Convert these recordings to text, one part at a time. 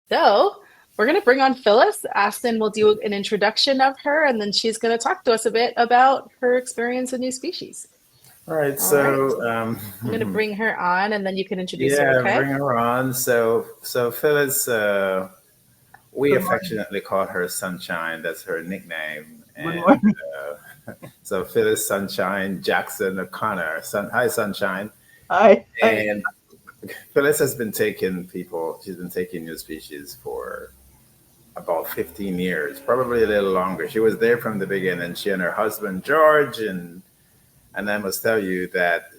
So we're going to bring on Phyllis. Aston will do an introduction of her, and then she's going to talk to us a bit about her experience with new species. All right, All right. so I'm going to bring her on, and then you can introduce her, yeah, okay? bring her on. So Phyllis, we Good morning. affectionately call her Sunshine. That's her nickname. Good And morning. so Phyllis Sunshine Jackson O'Connor. Hi, Sunshine. Hi. And Phyllis has been taking people. She's been taking new species for about 15 years, probably a little longer. She was there from the beginning. She and her husband George, and I must tell you that,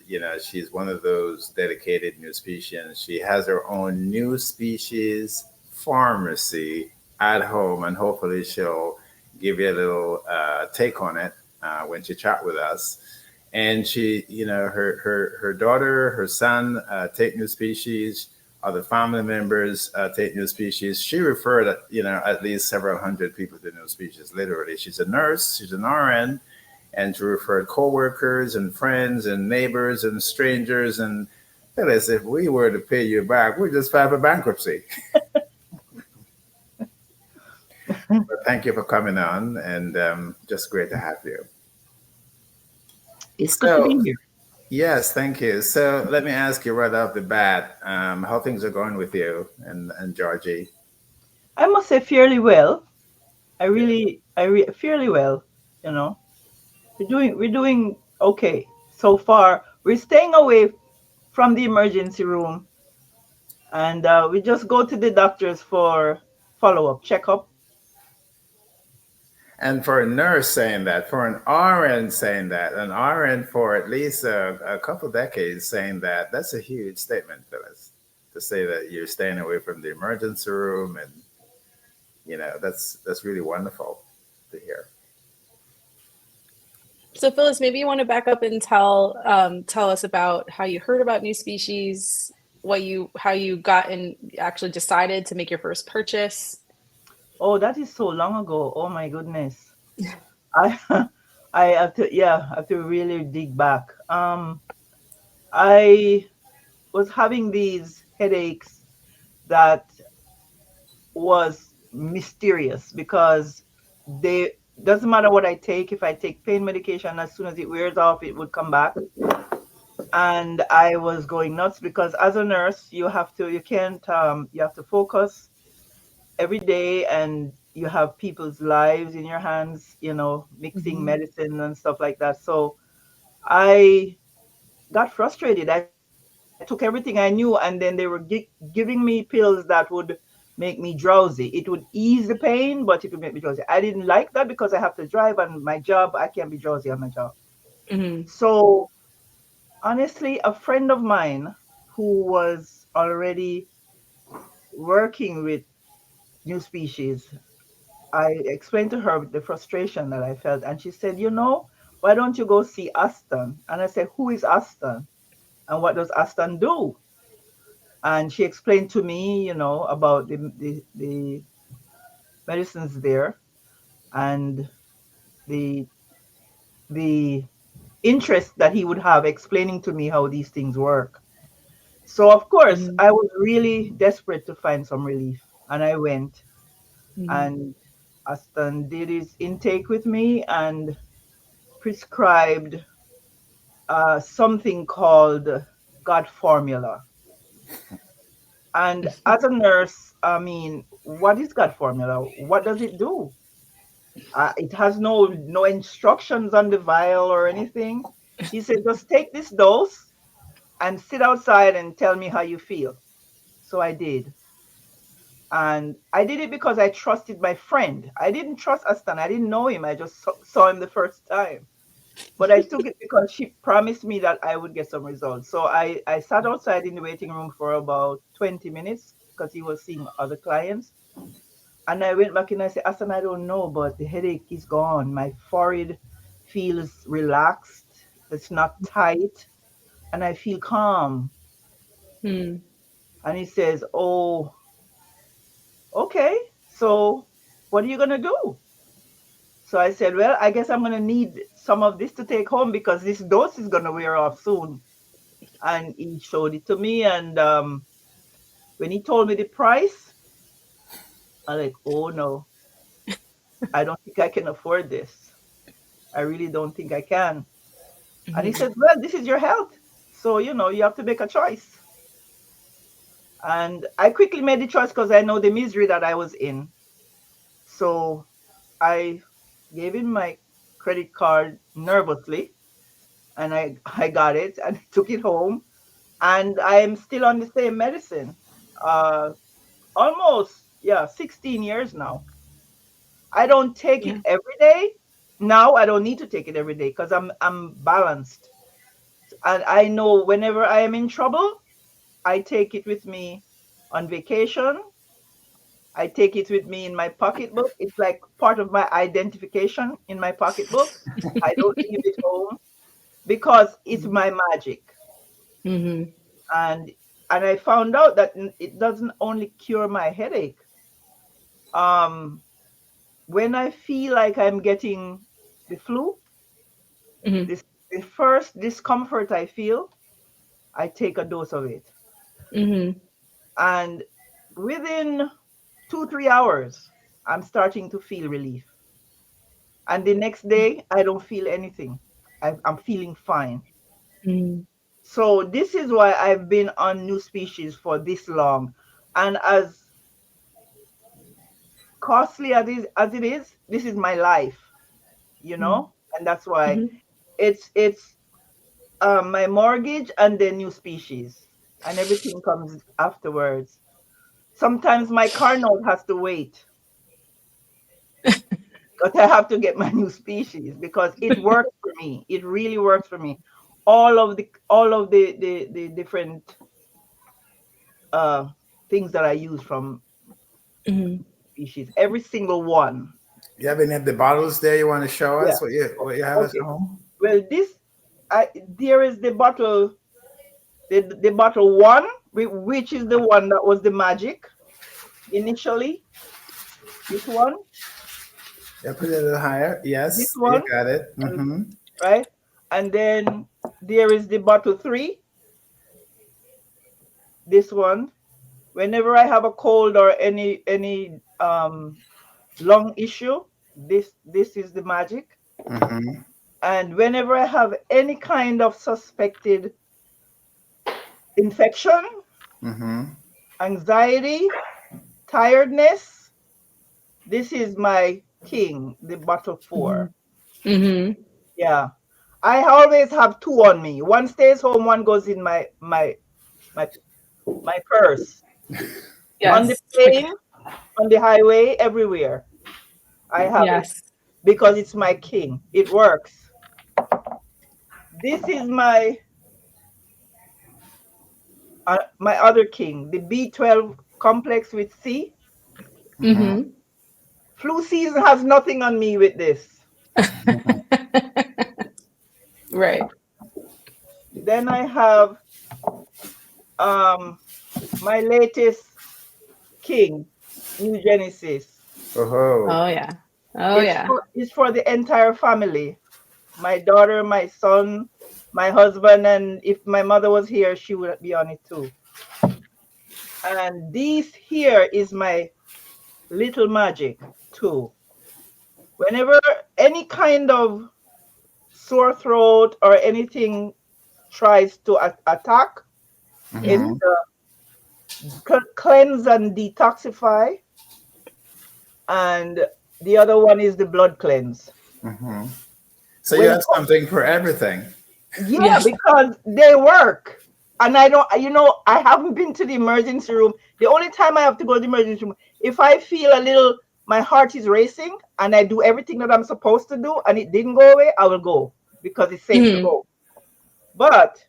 she's one of those dedicated new species. She has her own new species pharmacy at home, and hopefully she'll give you a little take on it when she chat with us. And she, her daughter, her son take new species. Other family members take new species. She referred, at least several hundred people to new species. Literally, she's a nurse. She's an RN, and she referred coworkers and friends and neighbors and strangers. And tell us, if we were to pay you back, we'd just file for bankruptcy. But thank you for coming on, and just great to have you. It's good to So, be here. yes, thank you. So, let me ask you right off the bat, how things are going with you and Georgie. I must say fairly well. Yeah. Fairly well. You know, we're doing okay so far. We're staying away from the emergency room, and we just go to the doctors for follow-up checkup. And for a nurse saying that, for an RN saying that, an RN for at least a couple decades saying that, that's a huge statement, Phyllis, to say that you're staying away from the emergency room. And, that's really wonderful to hear. So Phyllis, maybe you want to back up and tell us about how you heard about new species, how you got and actually decided to make your first purchase. Oh, that is so long ago. Oh my goodness. I I have to, yeah, I have to really dig back. I was having these headaches that was mysterious because they doesn't matter what I take. If I take pain medication, as soon as it wears off, it would come back. And I was going nuts because as a nurse, you can't, you have to focus every day, and you have people's lives in your hands, mixing Mhm. medicine and stuff like that. So I got frustrated. I took everything I knew, and then they were giving me pills that would make me drowsy. It would ease the pain, but it would make me drowsy. I didn't like that because I have to drive, and my job, I can't be drowsy on my job. Mhm. So honestly, a friend of mine who was already working with new species, I explained to her the frustration that I felt, and she said, why don't you go see Aston? And I said, who is Aston? And what does Aston do? And she explained to me, about the medicines there, and the the interest that he would have explaining to me how these things work. So of course Mhm. I was really desperate to find some relief, and I went, Mhm. and Aston did his intake with me and prescribed something called God formula. And as a nurse, I mean, what is God formula? What does it do? It has no instructions on the vial or anything. He said, just take this dose and sit outside and tell me how you feel. So I did. And I did it because I trusted my friend. I didn't trust Aston. I didn't know him. I just saw him the first time. But I took it because she promised me that I would get some results. So I sat outside in the waiting room for about 20 minutes because he was seeing other clients. And I went back and I said, Aston, I don't know, but the headache is gone. My forehead feels relaxed. It's not tight. And I feel calm. Mhm. And he says, oh, okay. So what are you going to do? So I said, well, I guess I'm going to need some of this to take home because this dose is going to wear off soon. And he showed it to me. And when he told me the price, I'm like, oh no, I don't think I can afford this. I really don't think I can. And he Mhm. says, well, this is your health. So, you have to make a choice. And I quickly made the choice because I know the misery that I was in. So I gave him my credit card nervously, and I got it and took it home. And I am still on the same medicine. Uh, Almost, yeah, 16 years now. I don't take Yeah. it every day. Now I don't need to take it every day because I'm balanced. And I know whenever I am in trouble, I take it with me on vacation. I take it with me in my pocketbook. It's like part of my identification in my pocketbook. I don't leave it home because it's my magic. Mhm. And and I found out that it doesn't only cure my headache. Um, when I feel like I'm getting the flu, Mhm. this the first discomfort I feel, I take a dose of it. Mhm. And within 2, 3 hours, I'm starting to feel relief. And the next day, I don't feel anything. I'm feeling fine. Mhm. So this is why I've been on New Species for this long. And as costly as it is, this is my life. Mhm. And that's why Mhm. it's my mortgage and then New Species, and everything comes afterwards. Sometimes my car note has to wait because I have to get my New Species because it works for me. It really works for me. All of the different uh things that I use from Mhm. Species, every single one. You have any of the bottles there you want to show Yeah. us what you have at Okay. home? Well, there is the bottle, the bottle one, which is the one that was the magic initially. This one, Yeah, put it a little higher. this Yes, you one, got it. and Mm-hmm. right, and then there is the bottle three. This one. Whenever I have a cold or any lung issue, this is the magic. Mm-hmm. And whenever I have any kind of suspected infection, Mm-hmm. anxiety, tiredness, this is my king, the bottle four. Mhm. Mhm. Yeah. I always have two on me. One stays home, one goes in my my purse. On the Yes. Okay. plane, on the highway, everywhere. I have it Yes. because it's my king. It works. This is my other king, the B12 complex with C. Mm-hmm. Mhm. Flu season has nothing on me with this. Mm-hmm. Right. Then I have um my latest king, New Genesis. Oh. Oh yeah. Oh yeah. It's for the entire family. My daughter, my son, my husband, and if my mother was here, she would be on it too. And this here is my little magic too. Whenever any kind of sore throat or anything tries to attack, it's Mm-hmm. Mhm. cleanse and detoxify, and the other one is the blood cleanse. Mm-hmm. So you When have something for everything. Yeah, Yes. because they work. And I don't, I haven't been to the emergency room. The only time I have to go to the emergency room, if I feel a little, my heart is racing and I do everything that I'm supposed to do and it didn't go away, I will go because it's safe to Mhm. go. But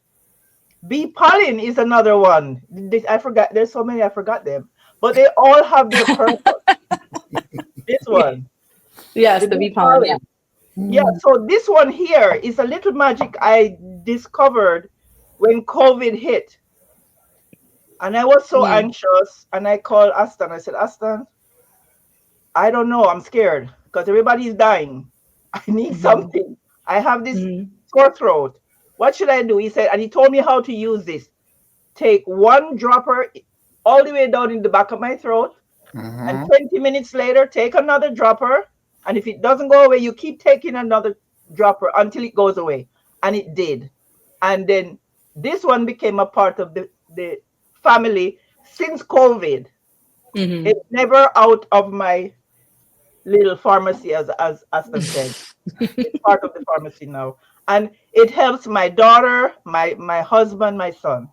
bee pollen is another one. I forgot, there's so many, I forgot them. But they all have their purpose. This one, Yes, the the bee bee pollen. Yeah. pollen. Yeah, so this one here is a little magic I discovered when COVID hit. And I was so Mm. anxious. And I called Aston. I said, Aston, I don't know. I'm scared because everybody's dying. I need Mhm. something. I have this Mhm. sore throat. What should I do? He said, and he told me how to use this. Take one dropper all the way down in the back of my throat. And Mm-hmm. 20 minutes later, take another dropper. And if it doesn't go away, you keep taking another dropper until it goes away. And it did. And then this one became a part of the family since COVID. Hmm. It's never out of my little pharmacy, as Aston said. It's part of the pharmacy now. And it helps my daughter, my husband, my son.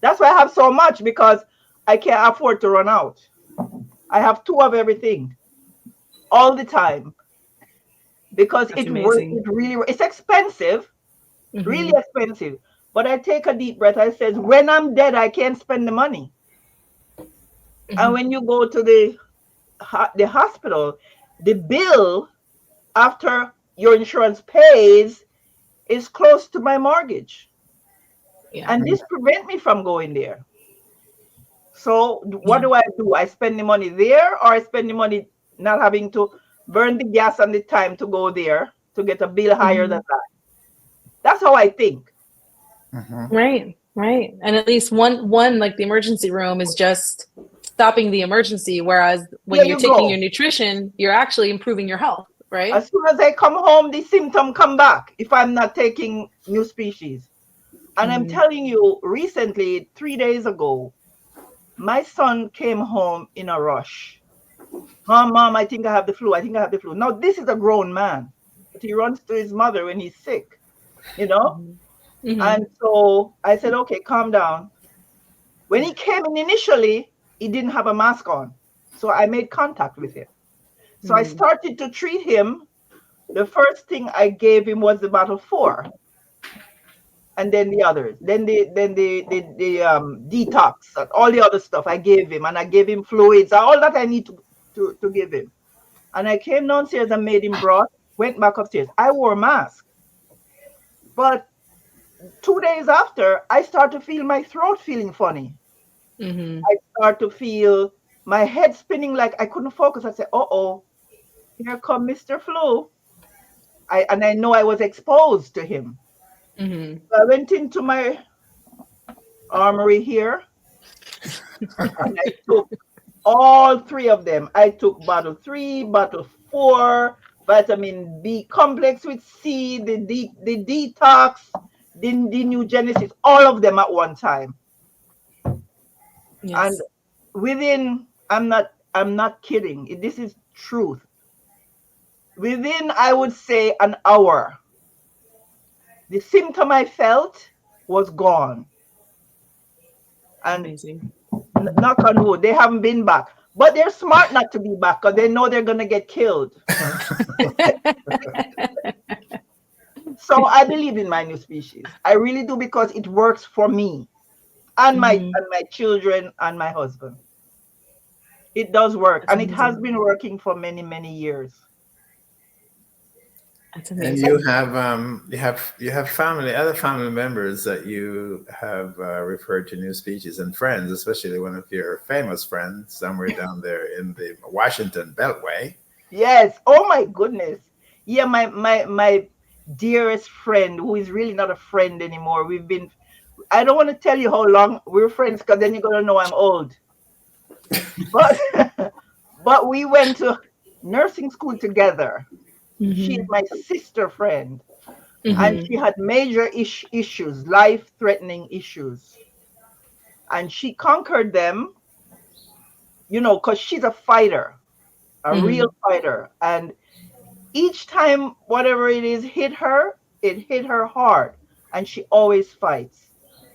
That's why I have so much, because I can't afford to run out. I have two of everything all the time, because That's it works. amazing. It really, it's expensive, really Hmm. expensive. But I take a deep breath. I says, when I'm dead, I can't spend the money. And Hmm. when you go to the hospital, the bill after your insurance pays is close to my mortgage, Yeah. and this prevent me from going there. So what Yeah. do? I spend the money there, or I spend the money not having to burn the gas and the time to go there to get a bill higher than Hmm. that. That's how I think. Mm-hmm. Right. Right. And at least one like the emergency room is just stopping the emergency, whereas when Here you're you taking your go. nutrition, you're actually improving your health, right? As soon as I come home, the symptom come back if I'm not taking NuSpecies. And I'm Hmm. telling you, recently, 3 days ago, my son came home in a rush. Mom, I think I have the flu. I think I have the flu. Now, this is a grown man, but he runs to his mother when he's sick, you know? Hmm. Hmm. And so I said, okay, calm down. When he came in initially, he didn't have a mask on. So I made contact with him. So I Hmm. started to treat him. The first thing I gave him was the bottle 4, and then the others. Then the detox and all the other stuff I gave him, and I gave him fluids, all that I need to give him. And I came downstairs and made him broth, went back upstairs. I wore a mask. But 2 days after, I start to feel my throat feeling funny. Hmm. I start to feel my head spinning, like I couldn't focus. I said, oh, here come Mr. Flu. I know I was exposed to him. Hmm. So I went into my armory here, and I took all 3 of them. I took bottle 3, bottle 4, vitamin B complex with C, the detox, the new Genesis, all of them at one time. And Yes. within, I'm not kidding. This is truth. Within, I would say, an hour, the symptom I felt was gone. And Amazing. knock on wood, they haven't been back. But they're smart not to be back, because they know they're gonna get killed. So I believe in my NuSpecies. I really do, because it works for me and my Hmm. and my children and my husband. It does work, That's and it has amazing. been working for many, many years. That's And amazing. you have family, other family members that you have referred to new species, and friends, especially one of your famous friends somewhere down there in the Washington Beltway. Yes. Oh my goodness. Yeah, my dearest friend, who is really not a friend anymore. I don't want to tell you how long we're friends, because then you're gonna know I'm old. But but we went to nursing school together. She's Hmm. my sister friend, and Hmm. she had major issues, life-threatening issues, and she conquered them. Because she's a fighter, a real Hmm. fighter, and each time whatever it is it hit her hard, and she always fights.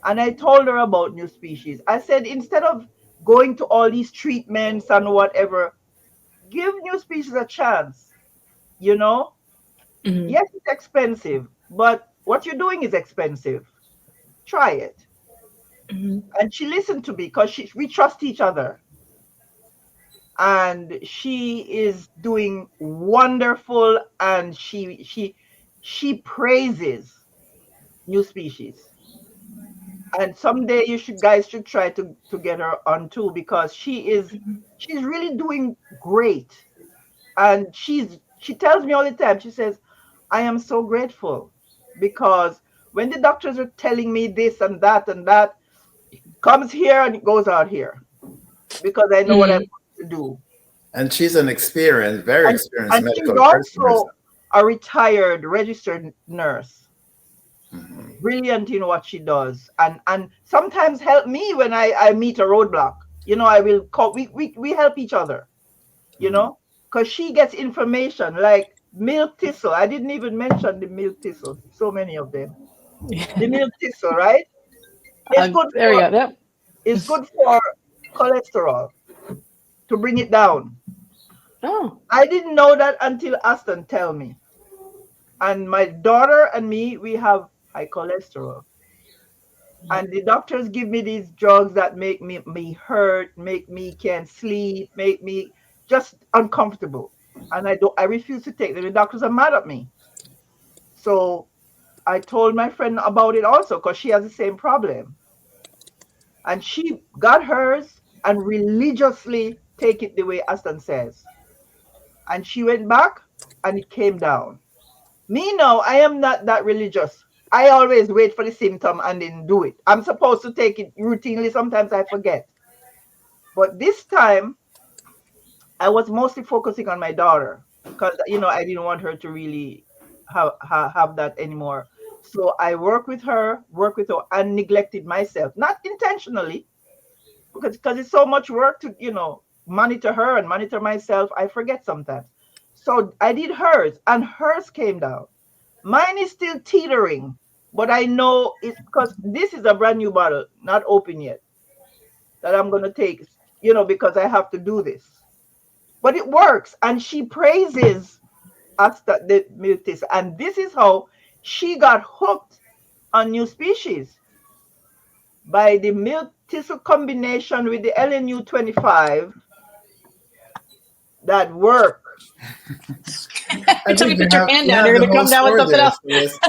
And I told her about NuSpecies. I said, instead of going to all these treatments and whatever, give NuSpecies a chance. you know Hmm. yes, it's expensive, but what you're doing is expensive. Try it. Hmm. And she listened to me, because we trust each other, and she is doing wonderful, and she praises NuSpecies. And someday you should guys should try to get her on too, because she's really doing great. And she tells me all the time, she says, I am so grateful, because when the doctors are telling me this and that, it comes here and it goes out here, because I know what I'm Hmm. going to do. And she's an experienced, very And, experienced and she's medical person also herself. a retired registered nurse, Mhm. brilliant in what she does, and sometimes help me when I meet a roadblock. I will call, we help each other, Mhm. because she gets information like milk thistle. I didn't even mention the milk thistle, so many of them. The milk thistle, right? It's good There we for go. Yep. it's good for cholesterol, to bring it down. Oh. I didn't know that until Aston tell me. And my daughter and me, we have high cholesterol. And the doctors give me these drugs that make me hurt, make me can't sleep, make me just uncomfortable. And I refuse to take them. The doctors are mad at me. So I told my friend about it also because she has the same problem. And she got hers and religiously take it the way Aston says. And she went back and it came down. Me, no, I am not that religious. I always wait for the symptom and then do it. I'm supposed to take it routinely. Sometimes I forget. But this time, I was mostly focusing on my daughter because, I didn't want her to really have that anymore. So I work with her, and neglected myself, not intentionally, because it's so much work to, monitor her and monitor myself. I forget sometimes. So I did hers, and hers came down. Mine is still teetering, but I know it's because this is a brand new bottle, not open yet, that I'm going to take, because I have to do this. But it works. And she praises us that the mutis. And this is how she got hooked on NuSpecies, by the milk thistle combination with the LNU 25 that work. I Until think you put your hand down, you're the going to whole come down with store something there, else. Phyllis.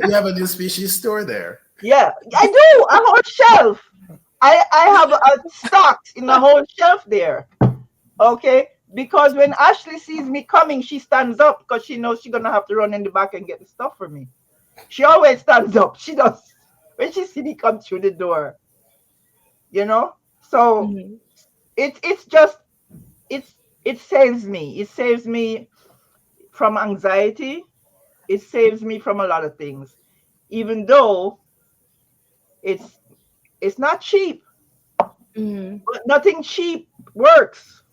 You have a new species store there. Yeah, I do. A whole shelf. I have a stock in a whole shelf there. Okay. Because when Ashley sees me coming, she stands up because she knows she's gonna have to run in the back and get the stuff for me. She always stands up. She does when she see me come through the door. You know. So Mhm. it's just it's it saves me. It saves me from anxiety. It saves me from a lot of things. Even though it's it's not cheap, Mhm. but nothing cheap works.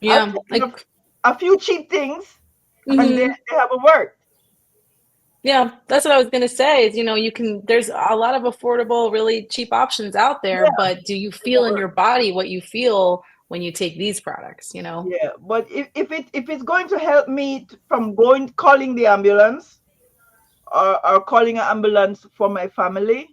I've Yeah. taken Like, a few cheap things and mhm. they haven't worked. Yeah, that's what I was gonna say is, there's a lot of affordable, really cheap options out there, Yeah, but do you they feel don't in work. your body what you feel when you take these products? Yeah, but if it's going to help me from going calling the ambulance, or calling an ambulance for my family,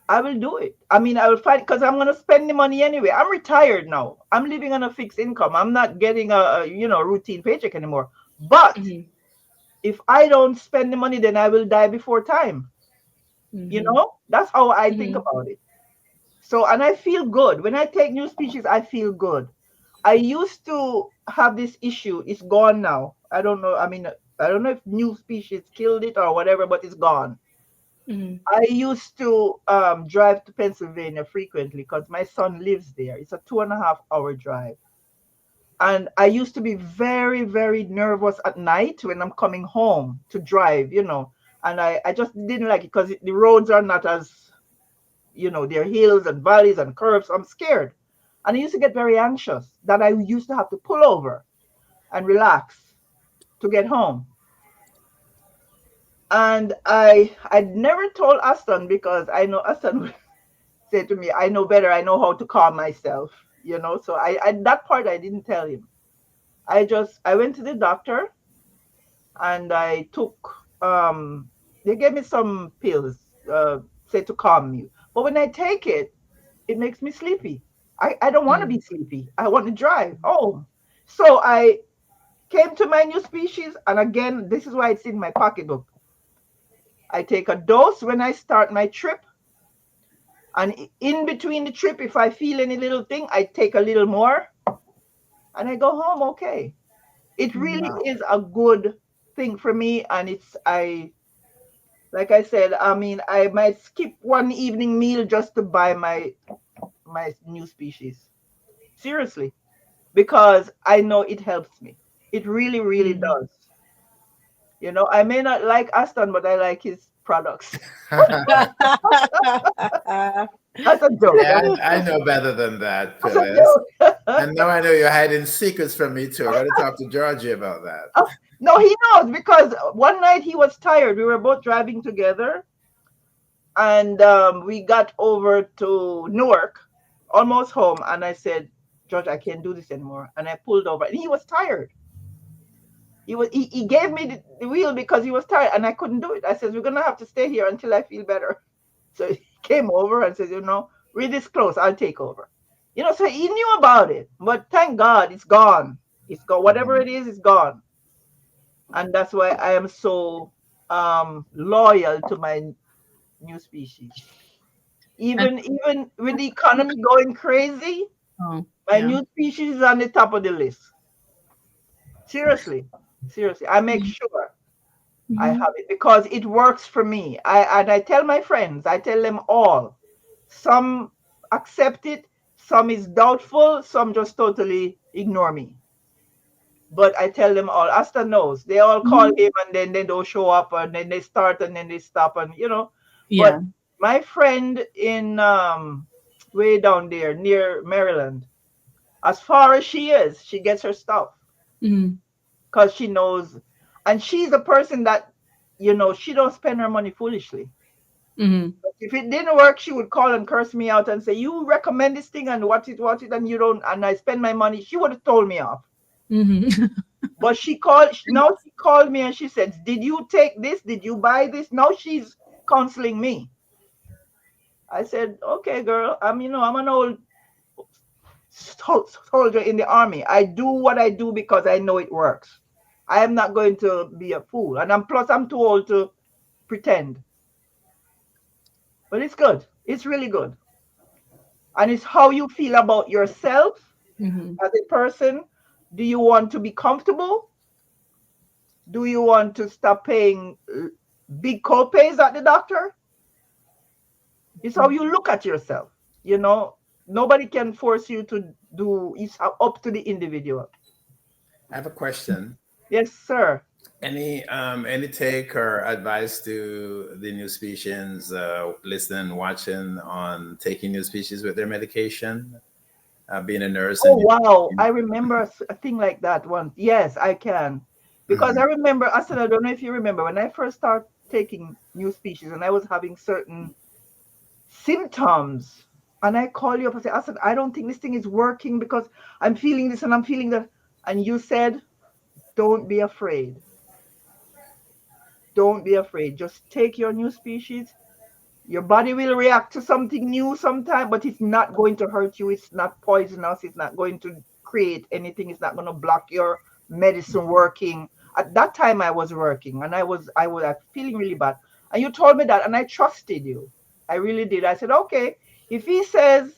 I will do it. I mean, I will find, because I'm gonna spend the money anyway. I'm retired now. I'm living on a fixed income. I'm not getting a routine paycheck anymore. But Hmm. if I don't spend the money, then I will die before time. Hmm. That's how I think Hmm. about it. So, and I feel good when I take NuSpecies. I feel good. I used to have this issue. It's gone now. I don't know. I mean, I don't know if NuSpecies killed it or whatever, but it's gone. Hmm. I used to drive to Pennsylvania frequently because my son lives there. It's a 2.5 hour drive. And I used to be very, very nervous at night when I'm coming home to drive. And I just didn't like it because the roads are not as, there are hills and valleys and curves. I'm scared. And I used to get very anxious that I used to have to pull over and relax to get home. And I'd never told Aston because I know Aston would say to me, I know better, I know how to calm myself. So I that part I didn't tell him. I went to the doctor and I took they gave me some pills, say to calm me. But when I take it, it makes me sleepy. I don't want to be sleepy. I want to drive home. So I came to my NuSpecies, and again, this is why it's in my pocketbook. I take a dose when I start my trip, and in between the trip, if I feel any little thing, I take a little more, and I go home okay. It really Wow. is a good thing for me, and like I said, I mean, I might skip one evening meal just to buy my NuSpecies. Seriously, because I know it helps me. It really, really Mm. does. I may not like Aston, but I like his products. That's a joke. Yeah, I know better than that, That's a Phyllis. joke. And now I know you're hiding secrets from me too. I got to talk to Georgie about that. Oh, no, he knows because one night he was tired. We were both driving together, and we got over to Newark, almost home. And I said, George, I can't do this anymore. And I pulled over, and he was tired. He gave me the wheel because he was tired, and I couldn't do it. I said, we're gonna have to stay here until I feel better. So he came over and said, we're this close. I'll take over. So he knew about it, but thank God it's gone. It's gone. Whatever Mhm. it is, it's gone. And that's why I am so loyal to my new species. And Even with the economy going crazy, oh, my yeah. new species is on the top of the list. Seriously, seriously, I make sure I Mhm. have it because it works for me. I tell my friends, I tell them all. Some accept it, some is doubtful, some just totally ignore me. But I tell them all. Asta knows. They all call Mhm. him and then they don't show up and then they start and then they stop and. But Yeah. my friend in way down there near Maryland, as far as she is, she gets her stuff Mhm. because she knows, and she's a person that she don't spend her money foolishly. Mhm. If it didn't work, she would call and curse me out and say, "You recommend this thing and what it, and you don't." And I spend my money. She would have told me off. Mhm. But she called me and she said, "Did you take this? Did you buy this?" Now she's counseling me. I said, "Okay, girl. I'm an old soldier in the army. I do what I do because I know it works. I am not going to be a fool. And I'm too old to pretend. But it's good. It's really good. And it's how you feel about yourself Mhm. as a person. Do you want to be comfortable? Do you want to stop paying big co-pays at the doctor? It's how you look at yourself. You know, Nobody can force you to do. It's up to the individual. I have a question. Yes, sir. Any take or advice to the new species listening, watching on taking new species with their medication? Being a nurse Oh and wow, you, I remember a thing like that once. Yes, I can, because I Mhm. remember. I said, I don't know if you remember when I first started taking new species and I was having certain symptoms, and I call you up and say, I said, I don't think this thing is working because I'm feeling this and I'm feeling that, and you said, don't be afraid. Don't be afraid. Just take your new species. Your body will react to something new sometime, but it's not going to hurt you. It's not poisonous. It's not going to create anything. It's not going to block your medicine working. At that time, I was working, and I was feeling really bad. And you told me that, and I trusted you. I really did. I said, okay, if he says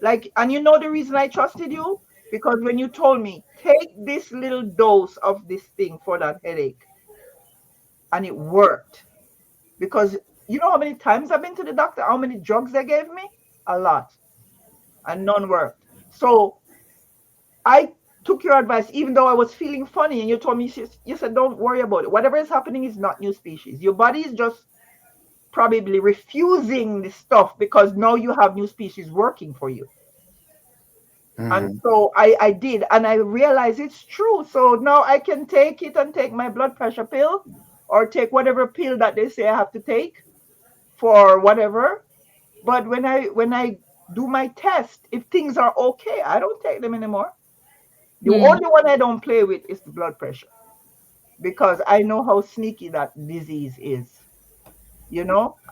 like, and the reason I trusted you because when you told me take this little dose of this thing for that headache, and it worked because you know how many times I've been to the doctor, how many drugs they gave me? A lot, and none worked. So I took your advice, even though I was feeling funny, and you told me, you said, don't worry about it. Whatever is happening is not new species. Your body is just probably refusing the stuff because now you have new species working for you. And Mhm. so I did, and I realized it's true. So now I can take it and take my blood pressure pill or take whatever pill that they say I have to take for whatever. But when I do my test, if things are okay, I don't take them anymore. The Mm. only one I don't play with is the blood pressure because I know how sneaky that disease is.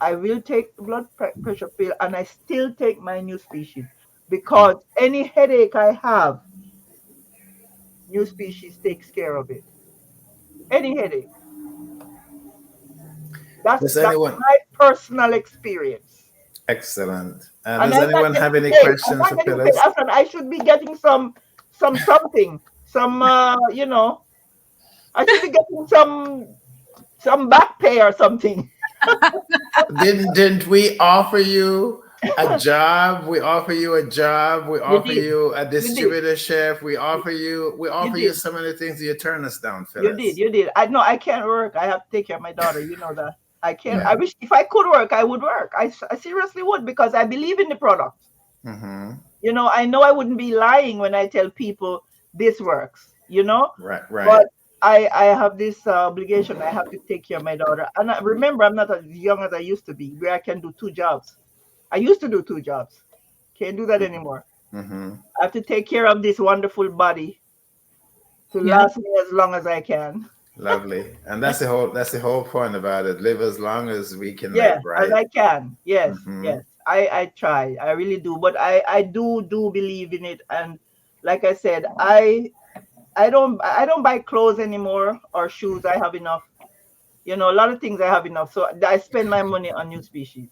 I will take the pressure pill and I still take my new species because any headache I have, new species takes care of it. Any headache. That's Does that's anyone? my personal experience. Excellent. And Does I'm not anyone have getting any paid. I'm questions not for getting paid. Phyllis? I said I should be getting something. I should be getting some back pay or something. Didn't we offer you a job. We offer you a job. We You offer did. you a You did. distributorship. we You offer you did. so many things. You turn us down, You did. Phyllis. You did. I know I can't work. I have to take care of my daughter. You know that. I can't. Yeah. I wish if I could work, I would work. I seriously would because I believe in the product. Mm-hmm. I know I wouldn't be lying when I tell people this works. Right. Right. But I have this obligation. I have to take care of my daughter. And remember, I'm not as young as I used to be, where I can do two jobs. I used to do two jobs. Can't do that anymore. Mm-hmm. I have to take care of this wonderful body to Yeah. last me as long as I can. Lovely. And that's the whole point about it. Live as long as we can Yeah, live, as right? I can. Yes, Mm-hmm. yes. I try. I really do. But I do believe in it. And like I said, I don't buy clothes anymore or shoes. I have enough. A lot of things I have enough. So I spend my money on new species.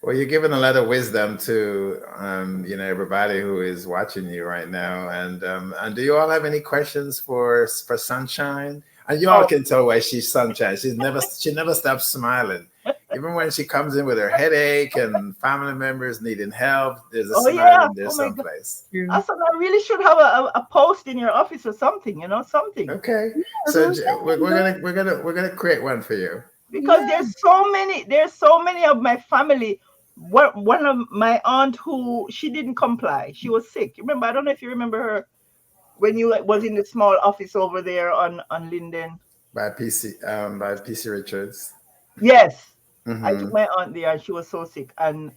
Well, you're giving a lot of wisdom to everybody who is watching you right now. And do you all have any questions for Sunshine? And you all Oh, can tell why she's Sunshine. She never stops smiling. Even when she comes in with her headache and family members needing help, there's a oh smile yeah. in there Oh my God. someplace. True. I said I really should have a post in your office or something, something. Okay, so Yeah, we're gonna create one for you. Because there's so many of my family. One of my aunt who she didn't comply. She was sick. Remember, I don't know if you remember her when you was in the small office over there on Linden. By PC Richards. Yes, I took Mm-hmm. my aunt there, and she was so sick, and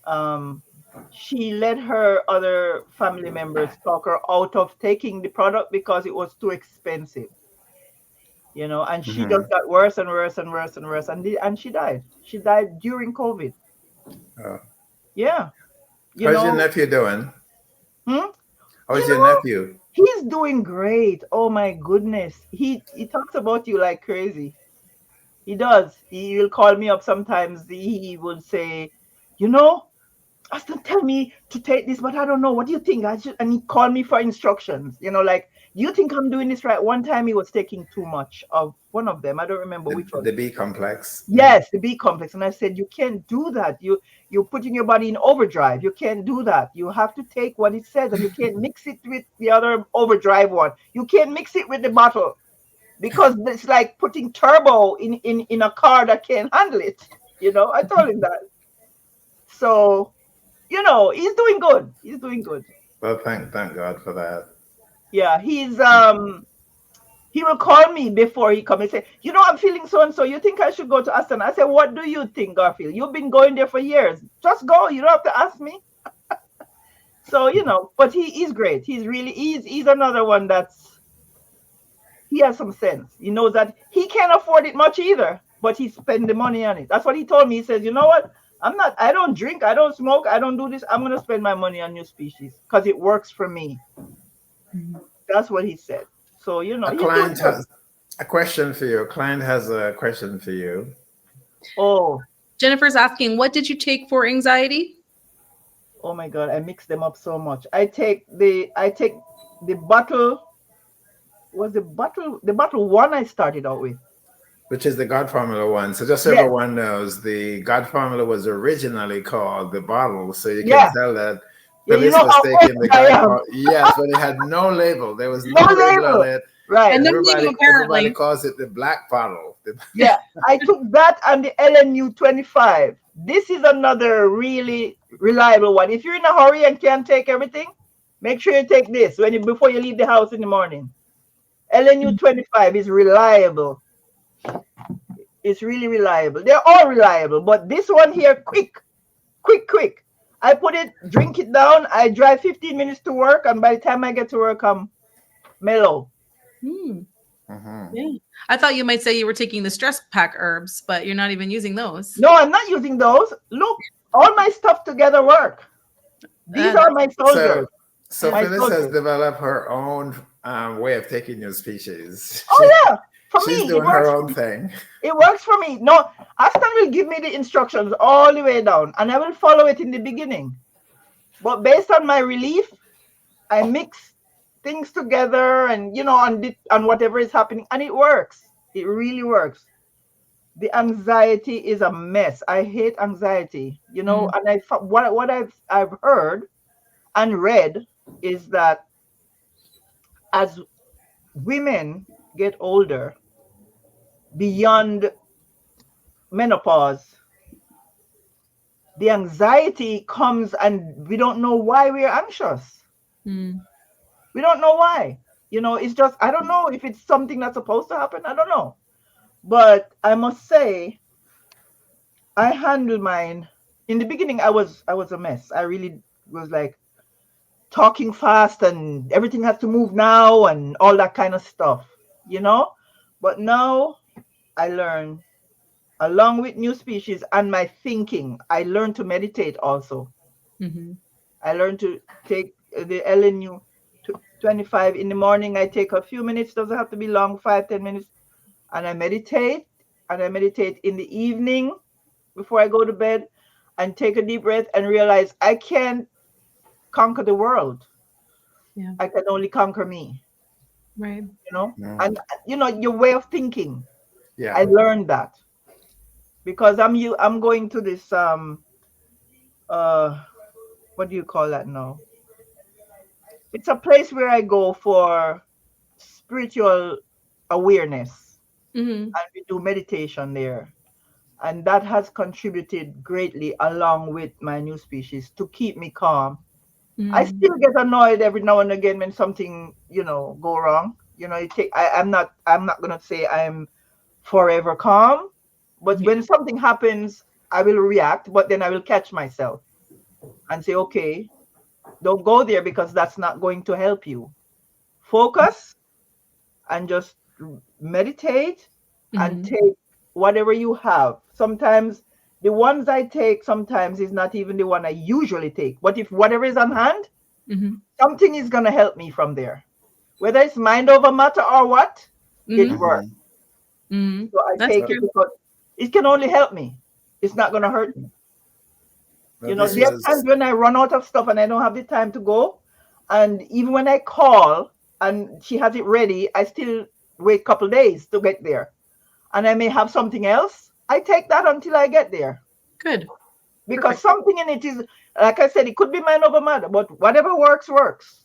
she let her other family members talk her out of taking the product because it was too expensive. And she Mm-hmm. just got worse and worse and worse and worse, and she died. She died during COVID. Oh. Yeah, you How's your know. nephew doing? Hmm? How's You your know, nephew? he's doing great. Oh my goodness. He talks about you like crazy. He does. He will call me up sometimes. He would say, you know, Austin tell me to take this, but I don't know. What do you think? And he called me for instructions. Like, do you think I'm doing this right? One time he was taking too much of one of them. I don't remember The, which one. the B complex. Yes, the B complex. And I said, you can't do that. You're putting your body in overdrive. You can't do that. You have to take what it says, and you can't mix it with the other overdrive one. You can't mix it with the bottle because it's like putting turbo in a car that can't handle it. I told him that. So, he's doing good. He's doing good. Well, thank God for that. Yeah, he will call me before he come and say, I'm feeling so and so. You think I should go to Aston? I said, what do you think, Garfield? You've been going there for years. Just go. You don't have to ask me. So, but he's great. He's another one he has some sense. He knows that he can't afford it much either, but he spend the money on it. That's what he told me. He says, you know what? I don't drink, I don't smoke, I don't do this. I'm going to spend my money on new species because it works for me. That's what he said. So, he's A doing client good. has a question for you. A client has a question for you. Oh, Jennifer's asking, what did you take for anxiety? oh my God, I mix them up so much. I take the bottle. Was the bottle one I started out with? Which is the God Formula one. So just so Yes, everyone knows, the God Formula was originally called the bottle. So you can yeah, tell that yeah. You Phyllis know was how taking the old I God am. Formula. Yes, but it had no label. There was No no label on label, it. right? And And no everybody name, everybody apparently. calls it the black bottle. Yeah, I took that and the LNU 25. This is another really reliable one. If you're in a hurry and can't take everything, make sure you take this before you leave the house in the morning. LNU 25 is reliable. It's really reliable. They're all reliable, but this one here, quick, quick, quick. I put it, drink it down. I drive 15 minutes to work, and by the time I get to work, I'm mellow. Hmm. Mhm. Yeah. I thought you might say you were taking the stress pack herbs, but you're not even using those. No, I'm not using those. Look, all my stuff together work. These That, are my soldiers. So so yeah. My Phyllis has soldiers. developed her own way of taking your species. Oh yeah, for She's me, it doing her works. own thing. It works for me. No, Aston will give me the instructions all the way down, and I will follow it in the beginning. But based on my relief, I mix things together, and on whatever is happening, and it works. It really works. the anxiety is a mess. I hate anxiety, Mm, and what I've heard and read is that as women get older beyond menopause, the anxiety comes and we don't know why we're anxious. mm, We don't know why. It's just, I don't know if it's something that's supposed to happen. I don't know. But I must say, I handled mine. In the beginning, I was a mess. I really was like talking fast and everything has to move now and all that kind of stuff. But now I learn, along with NuSpecies and my thinking, I learned to meditate also. mhm, I learned to take the LNU 25 in the morning. I take a few minutes, doesn't have to be long, 5-10 minutes, and I meditate. And I meditate in the evening before I go to bed and take a deep breath and realize I can't conquer the world. yeah, I can only conquer me, right. you know? Mm. And your way of thinking. Yeah. I learned that because I'm going to this uh what do you call that now? It's a place where I go for spiritual awareness, Mhm, and we do meditation there. And that has contributed greatly along with my NuSpecies to keep me calm. I mm, still get annoyed every now and again when something, go wrong. I'm not gonna say I'm forever calm, but yeah, when something happens, I will react, but then I will catch myself and say, okay, don't go there because that's not going to help you. Focus and just meditate and mhm, take whatever you have. Sometimes the ones I take sometimes is not even the one I usually take. But if whatever is on hand, mhm, something is gonna help me from there. Whether it's mind over matter or what, it mhm, works. Mhm. mhm. So I That's take So, it true. because it can only help me. It's not gonna hurt me. so this Right. There are times was when I run out of stuff and I don't have the time to go. And even when I call and she has it ready, I still wait a couple days to get there. And I may have something else. I take that until I get there. Good. Because Perfect. something in it is, like I said, it could be mind over matter, but whatever works, works.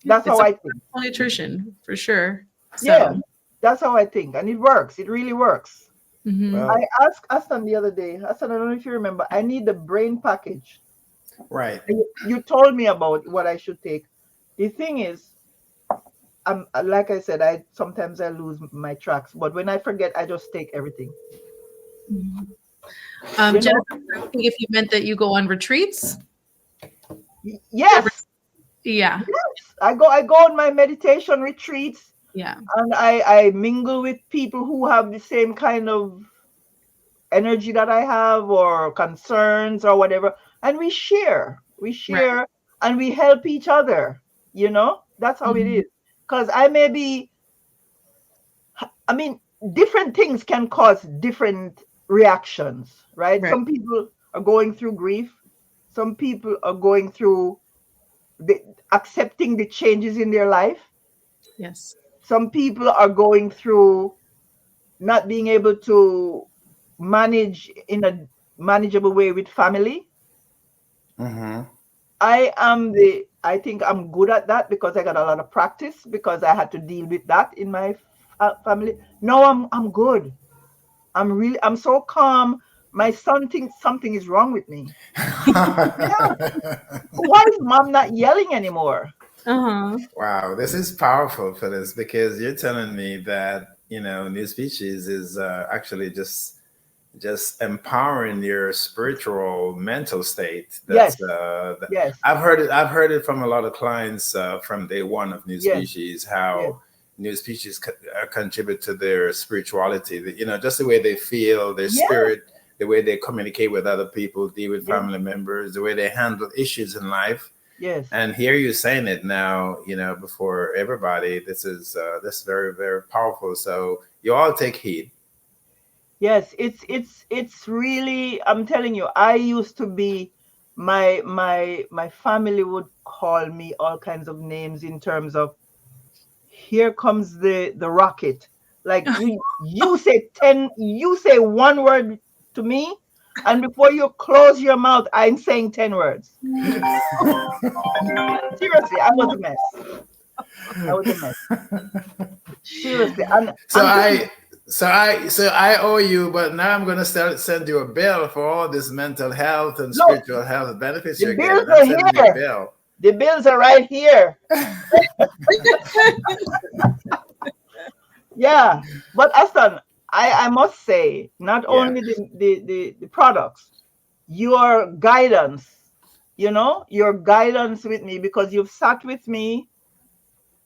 Yeah, That's it's how a I think. nutrition for sure. Yeah, So, that's how I think. And it works. It really works. mhm, I well, asked Aston the other day, Aston, I don't know if you remember, I need the brain package. right. And you told me about what I should take. The thing is, like I said, I sometimes I lose my tracks, but when I forget, I just take everything. mhm. You know? Jennifer was asking if you meant that you go on retreats. Ever- Yes, Yeah, yes. I go on my meditation retreats, yeah, and I mingle with people who have the same kind of energy that I have or concerns or whatever, and right. we share and we help each other. That's how it Mhm, is. Because I mean, different things can cause different reactions, right? right. Some people are going through grief. Some people are going through accepting the changes in their life. Yes. Some people are going through not being able to manage in a manageable way with family. Mm-hmm. I think I'm good at that because I got a lot of practice because I had to deal with that in my family. No, I'm good. I'm so calm. My son thinks something is wrong with me. Yeah. Why is mom not yelling anymore? Uh-huh. Wow, this is powerful, Phyllis, because you're telling me that new species is actually just empowering your spiritual mental state. Yes, yes, I've heard it from a lot of clients from day one of new yes, species, yes, how new species contribute to their spirituality, just the way they feel, their yes, spirit, the way they communicate with other people, deal with yes, family members, the way they handle issues in life. yes, And here you saying it now, before everybody. This is very, very powerful. So you all take heed. yes. It's really. I'm telling you. I used to be. My family would call me all kinds of names in terms of here comes the rocket. Like you say one word to me, and before you close your mouth, I'm saying 10 words. Seriously, I was a mess. I was a mess. Seriously, and So I'm telling you, I owe you, but now I'm gonna send you a bill for all this mental health and look, spiritual health benefits the you're bills getting. I'm are sending you a here. bill. The bills are right here. Yeah, but Aston, I must say, not Yeah. only the products, your guidance, your guidance with me, because you've sat with me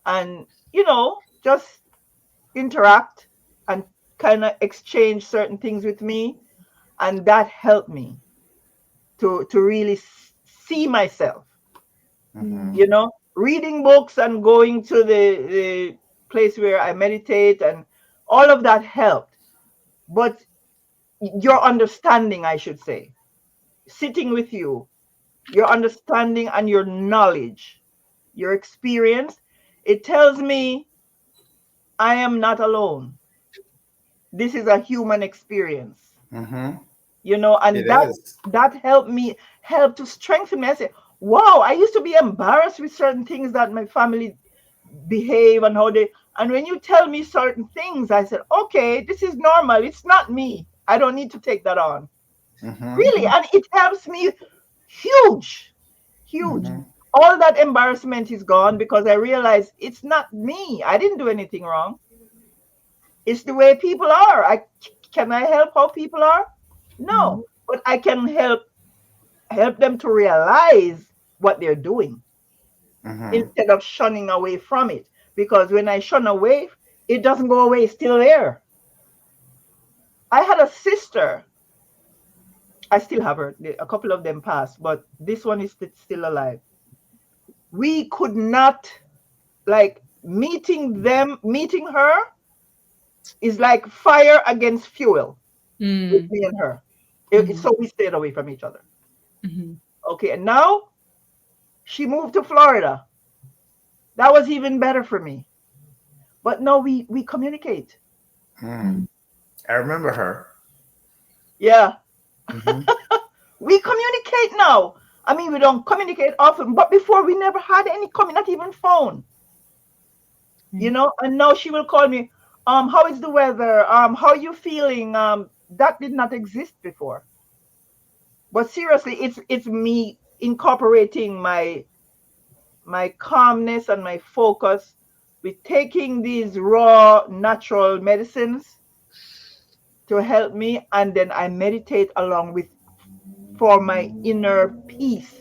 and, just interact and kind of exchange certain things with me. And that helped me to really see myself, Mm-hmm. reading books and going to the place where I meditate, and all of that helped. But your understanding, I should say, sitting with you, your understanding and your knowledge, your experience, it tells me I am not alone. This is a human experience, Mm-hmm. and It that is. that helped to strengthen me. I say, wow, I used to be embarrassed with certain things that my family behave and how they, and when you tell me certain things, I said, okay, this is normal. It's not me. I don't need to take that on. Mm-hmm. Really, and it helps me huge, huge. Mm-hmm. All that embarrassment is gone because I realize it's not me. I didn't do anything wrong. It's the way people are. Can I help how people are? No, but I can help them to realize what they're doing Mm-hmm. instead of shunning away from it. Because when I shun away, it doesn't go away. It's still there. I had a sister. I still have her. A couple of them passed, but this one is still alive. We could not, like, meeting her is like fire against fuel with Mm. me and her. Mhm. So we stayed away from each other. Mhm. Okay, and now she moved to Florida. That was even better for me. But no, we communicate. Mm. I remember her. Yeah, Mm-hmm. we communicate now. I mean, we don't communicate often, but before we never had any not even phone. And now she will call me, how is the weather, how are you feeling, that did not exist before. But seriously, it's me incorporating my calmness and my focus with taking these raw natural medicines to help me, and then I meditate along with, for my inner peace,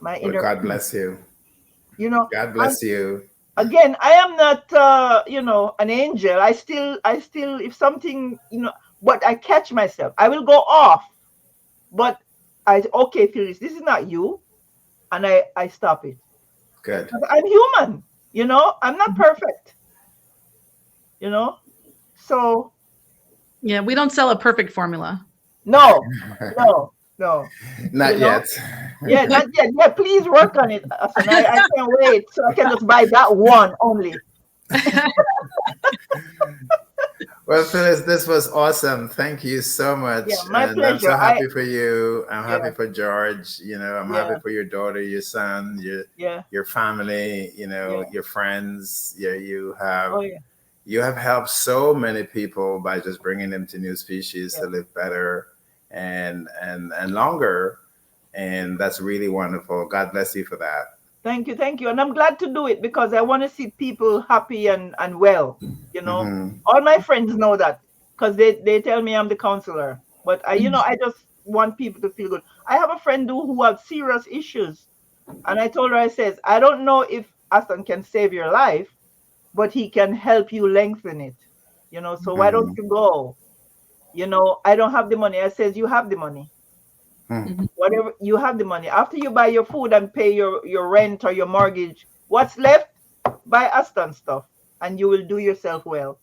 my Well, inner God peace bless you. you know God and bless you. again, I am not an angel. I still, if something, but I catch myself, I will go off. But okay, Phyllis, this is not you, and I stop it. Good. I'm human, I'm not perfect, you know so Yeah, we don't sell a perfect formula. no, no, no, you Not know yet. yeah, not yet. Yeah, please work on it, Asan. I can't wait, so I can just buy that one only. Well, Phyllis, this was awesome. Thank you so Yeah, much. my And I'm pleasure. so happy for you. I'm Yeah, happy for George. I'm happy yeah, for your daughter, your son, yeah, your family, yeah. your friends. Yeah, Oh yeah, you have helped so many people by just bringing them to new species yeah. to live better and longer. And that's really wonderful. God bless you for that. Thank you, thank you. And I'm glad to do it because I want to see people happy and well. Hmm. All my friends know that because they tell me I'm the counselor. But I just want people to feel good. I have a friend who has serious issues, and I told her, I says, I don't know if Aston can save your life, but he can help you lengthen it. So why don't Hmm. you go? I don't have the money. I says, you have the money. Mhm. Whatever, you have the money. After you buy your food and pay your rent or your mortgage, what's left? Buy Aston stuff, and you will do yourself well.